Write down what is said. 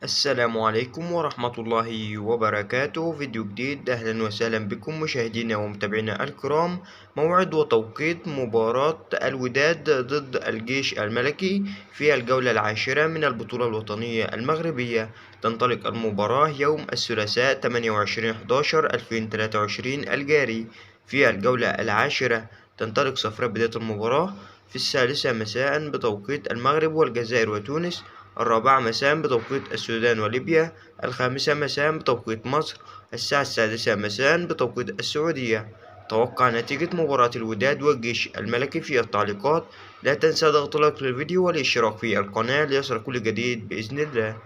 السلام عليكم ورحمة الله وبركاته. فيديو جديد، أهلا وسهلا بكم مشاهدينا ومتابعينا الكرام. موعد وتوقيت مباراة الوداد ضد الجيش الملكي في الجولة العاشرة من البطولة الوطنية المغربية. تنطلق المباراة يوم الثلاثاء 28/11/2023 الجاري. في الجولة العاشرة تنطلق صفرة بداية المباراة في 6 مساء بتوقيت المغرب والجزائر وتونس، 4 مساء بتوقيت السودان وليبيا، 5 مساء بتوقيت مصر، الساعة 6 مساء بتوقيت السعودية. توقع نتيجة مباراة الوداد والجيش الملكي في التعليقات. لا تنسى ضغط لايك للفيديو والاشتراك في القناة ليصل كل جديد بإذن الله.